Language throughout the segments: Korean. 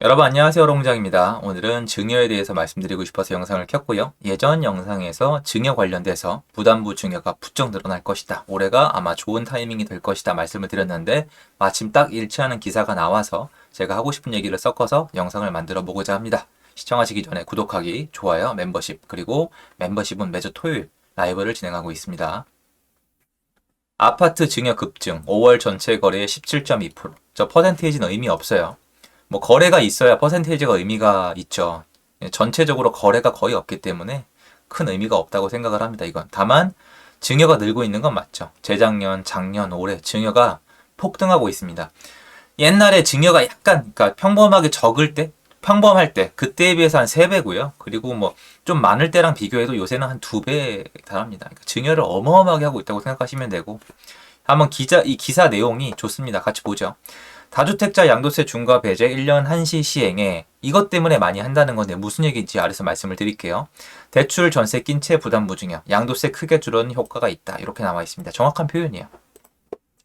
여러분 안녕하세요. 롱장입니다. 오늘은 증여에 대해서 말씀드리고 싶어서 영상을 켰고요. 예전 영상에서 증여 관련돼서 부담부 증여가 부쩍 늘어날 것이다. 올해가 아마 좋은 타이밍이 될 것이다 말씀을 드렸는데 마침 딱 일치하는 기사가 나와서 제가 하고 싶은 얘기를 섞어서 영상을 만들어 보고자 합니다. 시청하시기 전에 구독하기, 좋아요, 멤버십, 그리고 멤버십은 매주 토요일 라이브를 진행하고 있습니다. 아파트 증여 급증, 5월 전체 거래의 17.2%. 저 퍼센테이지는 의미 없어요. 뭐 거래가 있어야 퍼센테이지가 의미가 있죠. 전체적으로 거래가 거의 없기 때문에 큰 의미가 없다고 생각을 합니다. 이건 다만 증여가 늘고 있는 건 맞죠. 재작년, 작년, 올해 증여가 폭등하고 있습니다. 옛날에 증여가 약간 그러니까 평범하게 적을 때, 평범할 때 그때에 비해서 한 3배고요. 그리고 뭐 좀 많을 때랑 비교해도 요새는 한 2배 달합니다. 그러니까 증여를 어마어마하게 하고 있다고 생각하시면 되고 한번 이 기사 내용이 좋습니다. 같이 보죠. 다주택자 양도세 중과 배제 1년 한시 시행에 이것 때문에 많이 한다는 건데 무슨 얘기인지 아래서 말씀을 드릴게요. 대출 전세 낀 채 부담부 증여, 양도세 크게 줄어드는 효과가 있다. 이렇게 나와 있습니다. 정확한 표현이에요.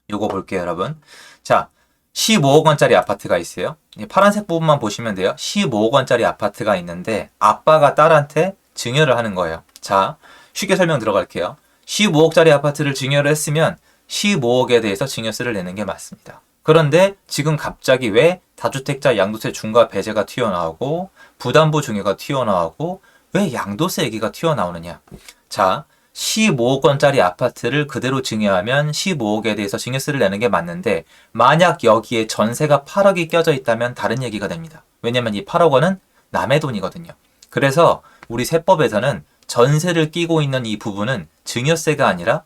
요거 볼게요, 여러분. 자, 15억 원짜리 아파트가 있어요. 파란색 부분만 보시면 돼요. 15억 원짜리 아파트가 있는데 아빠가 딸한테 증여를 하는 거예요. 자, 쉽게 설명 들어갈게요. 15억짜리 아파트를 증여를 했으면 15억에 대해서 증여세를 내는 게 맞습니다. 그런데 지금 갑자기 왜 다주택자 양도세 중과 배제가 튀어나오고 부담부 증여가 튀어나오고 왜 양도세 얘기가 튀어나오느냐. 자, 15억 원짜리 아파트를 그대로 증여하면 15억에 대해서 증여세를 내는 게 맞는데 만약 여기에 전세가 8억이 껴져 있다면 다른 얘기가 됩니다. 왜냐면 이 8억 원은 남의 돈이거든요. 그래서 우리 세법에서는 전세를 끼고 있는 이 부분은 증여세가 아니라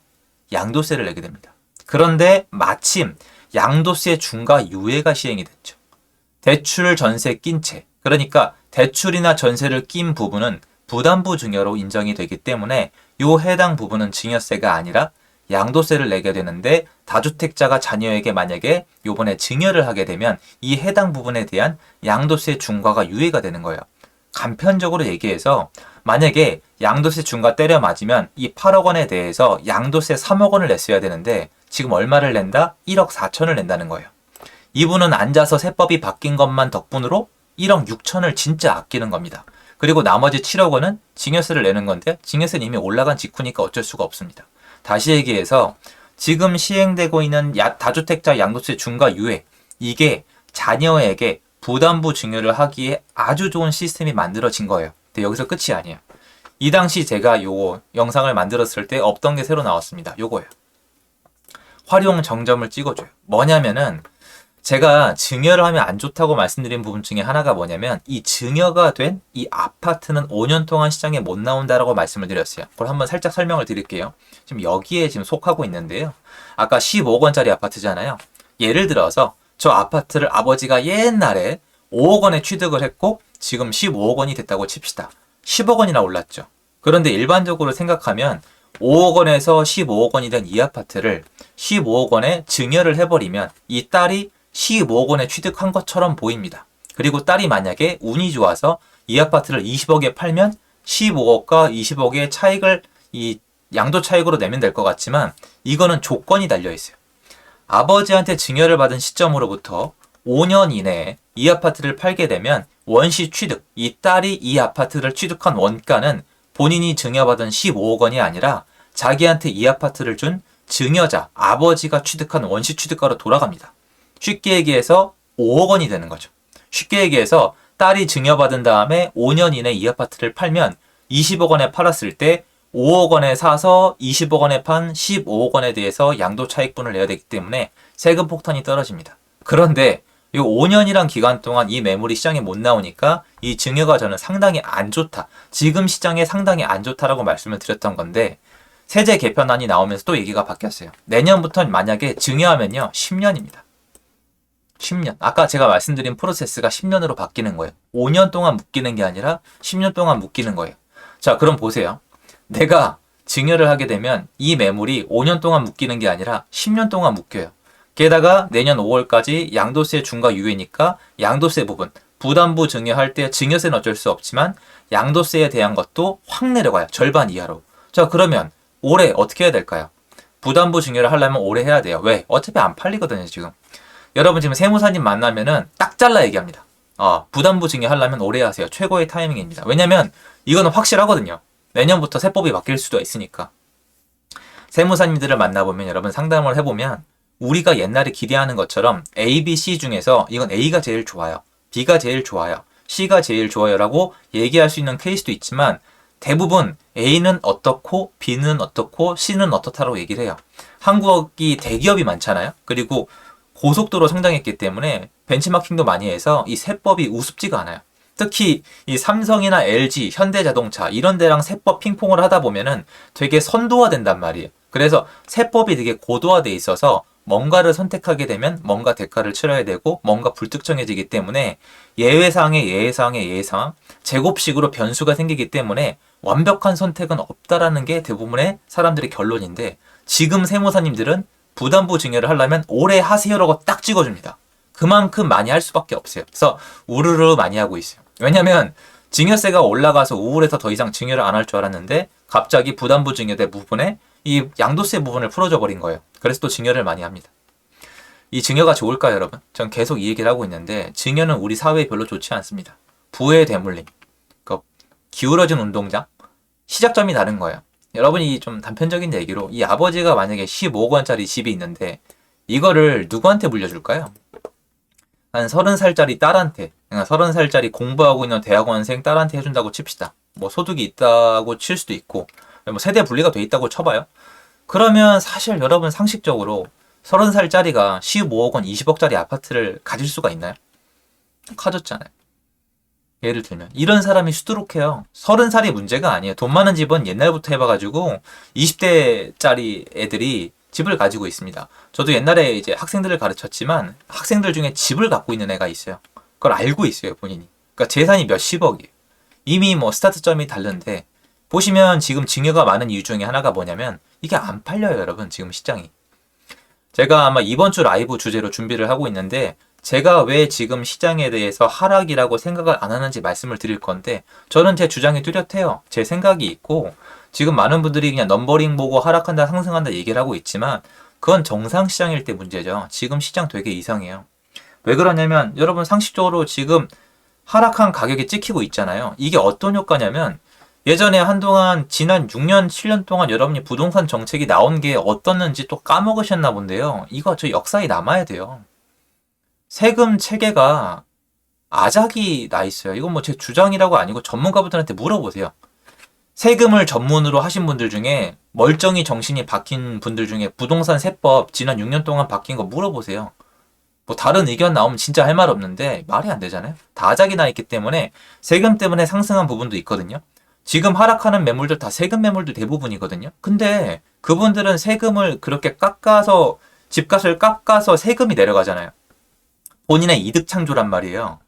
양도세를 내게 됩니다. 그런데 마침 양도세 중과 유예가 시행이 됐죠. 대출 전세 낀 채, 그러니까 대출이나 전세를 낀 부분은 부담부 증여로 인정이 되기 때문에 요 해당 부분은 증여세가 아니라 양도세를 내게 되는데 다주택자가 자녀에게 만약에 요번에 증여를 하게 되면 이 해당 부분에 대한 양도세 중과가 유예가 되는 거예요. 간편적으로 얘기해서 만약에 양도세 중과 때려 맞으면 이 8억 원에 대해서 양도세 3억 원을 냈어야 되는데 지금 얼마를 낸다? 1억 4천을 낸다는 거예요. 이분은 앉아서 세법이 바뀐 것만 덕분으로 1억 6천을 진짜 아끼는 겁니다. 그리고 나머지 7억 원은 증여세를 내는 건데 증여세는 이미 올라간 직후니까 어쩔 수가 없습니다. 다시 얘기해서 지금 시행되고 있는 다주택자 양도세 중과 유예, 이게 자녀에게 부담부 증여를 하기에 아주 좋은 시스템이 만들어진 거예요. 근데 여기서 끝이 아니에요. 이 당시 제가 요 영상을 만들었을 때 없던 게 새로 나왔습니다. 요거예요. 활용 정점을 찍어줘요. 뭐냐면은 제가 증여를 하면 안 좋다고 말씀드린 부분 중에 하나가 뭐냐면 이 증여가 된 이 아파트는 5년 동안 시장에 못 나온다라고 말씀을 드렸어요. 그걸 한번 살짝 설명을 드릴게요. 지금 여기에 지금 속하고 있는데요. 아까 15억 원짜리 아파트잖아요. 예를 들어서 저 아파트를 아버지가 옛날에 5억 원에 취득을 했고 지금 15억 원이 됐다고 칩시다. 10억 원이나 올랐죠. 그런데 일반적으로 생각하면 5억 원에서 15억 원이 된 이 아파트를 15억 원에 증여를 해버리면 이 딸이 15억 원에 취득한 것처럼 보입니다. 그리고 딸이 만약에 운이 좋아서 이 아파트를 20억에 팔면 15억과 20억의 차익을 이 양도 차익으로 내면 될 것 같지만 이거는 조건이 달려 있어요. 아버지한테 증여를 받은 시점으로부터 5년 이내에 이 아파트를 팔게 되면 원시 취득, 이 딸이 이 아파트를 취득한 원가는 본인이 증여받은 15억 원이 아니라 자기한테 이 아파트를 준 증여자, 아버지가 취득한 원시 취득가로 돌아갑니다. 쉽게 얘기해서 5억 원이 되는 거죠. 쉽게 얘기해서 딸이 증여받은 다음에 5년 이내 이 아파트를 팔면 20억 원에 팔았을 때 5억 원에 사서 20억 원에 판 15억 원에 대해서 양도 차익분을 내야 되기 때문에 세금 폭탄이 떨어집니다. 그런데 이 5년이란 기간 동안 이 매물이 시장에 못 나오니까 이 증여가 저는 상당히 안 좋다. 지금 시장에 상당히 안 좋다라고 말씀을 드렸던 건데 세제 개편안이 나오면서 또 얘기가 바뀌었어요. 내년부터는 만약에 증여하면요 10년입니다. 10년. 아까 제가 말씀드린 프로세스가 10년으로 바뀌는 거예요. 5년 동안 묶이는 게 아니라 10년 동안 묶이는 거예요. 자, 그럼 보세요. 내가 증여를 하게 되면 이 매물이 5년 동안 묶이는 게 아니라 10년 동안 묶여요. 게다가 내년 5월까지 양도세 중과 유예니까 양도세 부분, 부담부 증여할 때 증여세는 어쩔 수 없지만 양도세에 대한 것도 확 내려가요. 절반 이하로. 자, 그러면 올해 어떻게 해야 될까요? 부담부 증여를 하려면 올해 해야 돼요. 왜? 어차피 안 팔리거든요, 지금. 여러분 지금 세무사님 만나면은 딱 잘라 얘기합니다. 부담부 증여하려면 올해 하세요. 최고의 타이밍입니다. 왜냐면 이거는 확실하거든요. 내년부터 세법이 바뀔 수도 있으니까. 세무사님들을 만나보면 여러분 상담을 해보면 우리가 옛날에 기대하는 것처럼 A, B, C 중에서 이건 A가 제일 좋아요. B가 제일 좋아요. C가 제일 좋아요 라고 얘기할 수 있는 케이스도 있지만 대부분 A는 어떻고 B는 어떻고 C는 어떻다라고 얘기를 해요. 한국이 대기업이 많잖아요. 그리고 고속도로 성장했기 때문에 벤치마킹도 많이 해서 이 세법이 우습지가 않아요. 특히 이 삼성이나 LG, 현대자동차 이런 데랑 세법 핑퐁을 하다 보면은 되게 선도화된단 말이에요. 그래서 세법이 되게 고도화돼 있어서 뭔가를 선택하게 되면 뭔가 대가를 치러야 되고 뭔가 불특정해지기 때문에 예외사항의 예외사항의 예외사항, 제곱식으로 변수가 생기기 때문에 완벽한 선택은 없다라는 게 대부분의 사람들의 결론인데 지금 세무사님들은 부담부 증여를 하려면 올해 하세요라고 딱 찍어줍니다. 그만큼 많이 할 수밖에 없어요. 그래서 우르르 많이 하고 있어요. 왜냐면 증여세가 올라가서 우울해서 더 이상 증여를 안 할 줄 알았는데 갑자기 부담부 증여대 부분에 이 양도세 부분을 풀어줘 버린 거예요. 그래서 또 증여를 많이 합니다. 이 증여가 좋을까요, 여러분? 전 계속 이 얘기를 하고 있는데 증여는 우리 사회에 별로 좋지 않습니다. 부의 대물림, 그러니까 기울어진 운동장, 시작점이 다른 거예요. 여러분이 좀 단편적인 얘기로 이 아버지가 만약에 15억 원짜리 집이 있는데 이거를 누구한테 물려줄까요? 한 30살짜리 딸한테, 그러니까 30살짜리 공부하고 있는 대학원생 딸한테 해준다고 칩시다. 뭐 소득이 있다고 칠 수도 있고 뭐 세대 분리가 돼 있다고 쳐봐요. 그러면 사실 여러분 상식적으로 30살짜리가 15억 원, 20억짜리 아파트를 가질 수가 있나요? 가졌잖아요. 예를 들면 이런 사람이 수두룩해요. 30살이 문제가 아니에요. 돈 많은 집은 옛날부터 해봐가지고 20대짜리 애들이 집을 가지고 있습니다. 저도 옛날에 이제 학생들을 가르쳤지만 학생들 중에 집을 갖고 있는 애가 있어요. 그걸 알고 있어요, 본인이. 그러니까 재산이 몇십억이에요. 이미 뭐 스타트점이 다른데 보시면 지금 증여가 많은 이유 중에 하나가 뭐냐면 이게 안 팔려요, 여러분. 지금 시장이. 제가 아마 이번 주 라이브 주제로 준비를 하고 있는데 제가 왜 지금 시장에 대해서 하락이라고 생각을 안 하는지 말씀을 드릴 건데 저는 제 주장이 뚜렷해요. 제 생각이 있고 지금 많은 분들이 그냥 넘버링 보고 하락한다 상승한다 얘기를 하고 있지만 그건 정상 시장일 때 문제죠. 지금 시장 되게 이상해요. 왜 그러냐면 여러분 상식적으로 지금 하락한 가격이 찍히고 있잖아요. 이게 어떤 효과냐면 예전에 한동안 지난 6년, 7년 동안 여러분이 부동산 정책이 나온 게 어떻는지 또 까먹으셨나 본데요. 이거 저 역사에 남아야 돼요. 세금 체계가 아작이 나 있어요. 이건 뭐 제 주장이라고 아니고 전문가분들한테 물어보세요. 세금을 전문으로 하신 분들 중에 멀쩡히 정신이 박힌 분들 중에 부동산 세법 지난 6년 동안 바뀐 거 물어보세요. 뭐 다른 의견 나오면 진짜 할 말 없는데 말이 안 되잖아요. 다 아작이 나 있기 때문에 세금 때문에 상승한 부분도 있거든요. 지금 하락하는 매물들 다 세금 매물도 대부분이거든요. 근데 그분들은 세금을 그렇게 깎아서 집값을 깎아서 세금이 내려가잖아요. 본인의 이득 창조란 말이에요.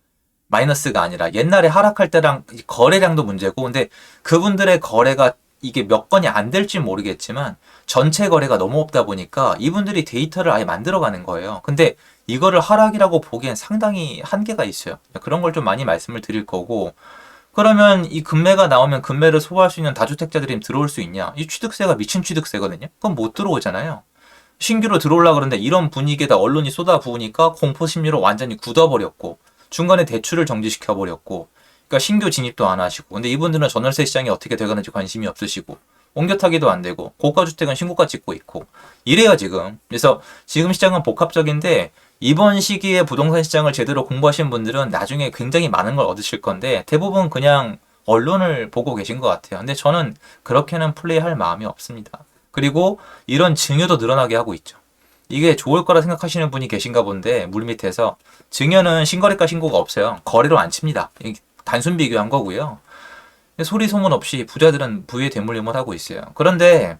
마이너스가 아니라 옛날에 하락할 때랑 거래량도 문제고 근데 그분들의 거래가 이게 몇 건이 안 될지 모르겠지만 전체 거래가 너무 없다 보니까 이분들이 데이터를 아예 만들어가는 거예요. 근데 이거를 하락이라고 보기엔 상당히 한계가 있어요. 그런 걸 좀 많이 말씀을 드릴 거고 그러면 이 금매가 나오면 금매를 소화할 수 있는 다주택자들이 들어올 수 있냐? 이 취득세가 미친 취득세거든요. 그건 못 들어오잖아요. 신규로 들어오려고 그러는데 이런 분위기에다 언론이 쏟아부으니까 공포 심리로 완전히 굳어버렸고 중간에 대출을 정지시켜버렸고 그러니까 신규 진입도 안 하시고 근데 이분들은 전월세 시장이 어떻게 돼가는지 관심이 없으시고 옮겨 타기도 안 되고 고가주택은 신고가 찍고 있고 이래요 지금. 그래서 지금 시장은 복합적인데 이번 시기에 부동산 시장을 제대로 공부하신 분들은 나중에 굉장히 많은 걸 얻으실 건데 대부분 그냥 언론을 보고 계신 것 같아요. 근데 저는 그렇게는 플레이할 마음이 없습니다. 그리고 이런 증여도 늘어나게 하고 있죠. 이게 좋을 거라 생각하시는 분이 계신가 본데 물밑에서 증여는 신거래가 신고가 없어요. 거래로 안 칩니다. 단순 비교한 거고요. 소리 소문 없이 부자들은 부의 대물림을 하고 있어요. 그런데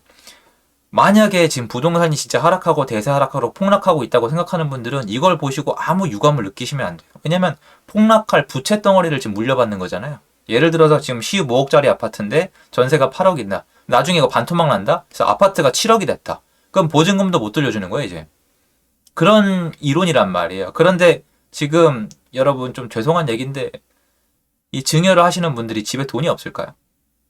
만약에 지금 부동산이 진짜 하락하고 대세 하락하고 폭락하고 있다고 생각하는 분들은 이걸 보시고 아무 유감을 느끼시면 안 돼요. 왜냐면 폭락할 부채 덩어리를 지금 물려받는 거잖아요. 예를 들어서 지금 15억짜리 아파트인데 전세가 8억이다. 나중에 이거 반토막 난다? 그래서 아파트가 7억이 됐다. 그럼 보증금도 못 돌려주는 거예요, 이제. 그런 이론이란 말이에요. 그런데 지금 여러분 좀 죄송한 얘기인데 이 증여를 하시는 분들이 집에 돈이 없을까요?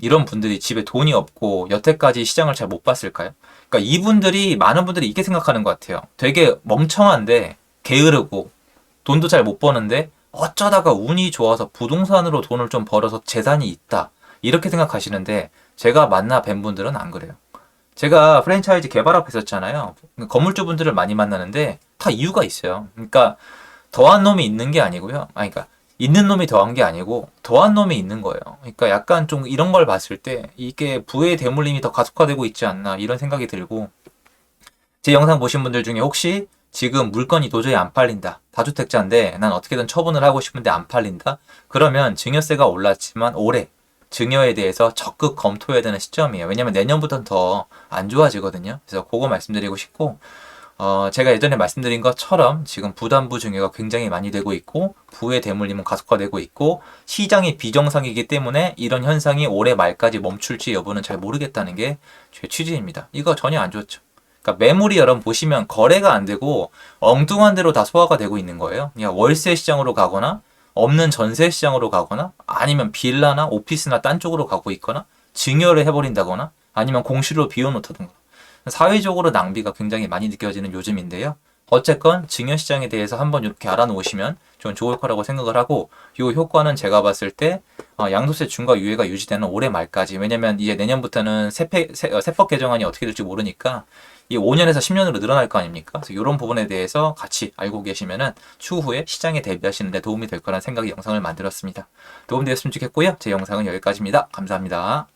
이런 분들이 집에 돈이 없고 여태까지 시장을 잘 못 봤을까요? 그러니까 이분들이 많은 분들이 이렇게 생각하는 것 같아요. 되게 멍청한데 게으르고 돈도 잘 못 버는데 어쩌다가 운이 좋아서 부동산으로 돈을 좀 벌어서 재산이 있다. 이렇게 생각하시는데 제가 만나 뵌 분들은 안 그래요. 제가 프랜차이즈 개발하고 있었잖아요. 건물주분들을 많이 만나는데 다 이유가 있어요. 그러니까 더한 놈이 있는 게 아니고요. 아니, 그러니까 있는 놈이 더한 게 아니고 더한 놈이 있는 거예요. 그러니까 약간 좀 이런 걸 봤을 때 이게 부의 대물림이 더 가속화되고 있지 않나 이런 생각이 들고 제 영상 보신 분들 중에 혹시 지금 물건이 도저히 안 팔린다. 다주택자인데 난 어떻게든 처분을 하고 싶은데 안 팔린다. 그러면 증여세가 올랐지만 올해 증여에 대해서 적극 검토해야 되는 시점이에요. 왜냐면 내년부터는 더 안 좋아지거든요. 그래서 그거 말씀드리고 싶고 제가 예전에 말씀드린 것처럼 지금 부담부 증여가 굉장히 많이 되고 있고 부의 대물림은 가속화되고 있고 시장이 비정상이기 때문에 이런 현상이 올해 말까지 멈출지 여부는 잘 모르겠다는 게 제 취지입니다. 이거 전혀 안 좋죠. 그러니까 매물이 여러분 보시면 거래가 안 되고 엉뚱한 대로 다 소화가 되고 있는 거예요. 그냥 월세 시장으로 가거나 없는 전세 시장으로 가거나 아니면 빌라나 오피스나 딴 쪽으로 가고 있거나 증여를 해버린다거나 아니면 공실로 비워놓다든가 사회적으로 낭비가 굉장히 많이 느껴지는 요즘인데요. 어쨌건 증여시장에 대해서 한번 이렇게 알아놓으시면 좀 좋을 거라고 생각을 하고 이 효과는 제가 봤을 때 양도세 중과 유예가 유지되는 올해 말까지 왜냐면 이제 내년부터는 세법 개정안이 어떻게 될지 모르니까 이 5년에서 10년으로 늘어날 거 아닙니까? 그래서 이런 부분에 대해서 같이 알고 계시면은 추후에 시장에 대비하시는 데 도움이 될 거라는 생각이 영상을 만들었습니다. 도움되었으면 좋겠고요. 제 영상은 여기까지입니다. 감사합니다.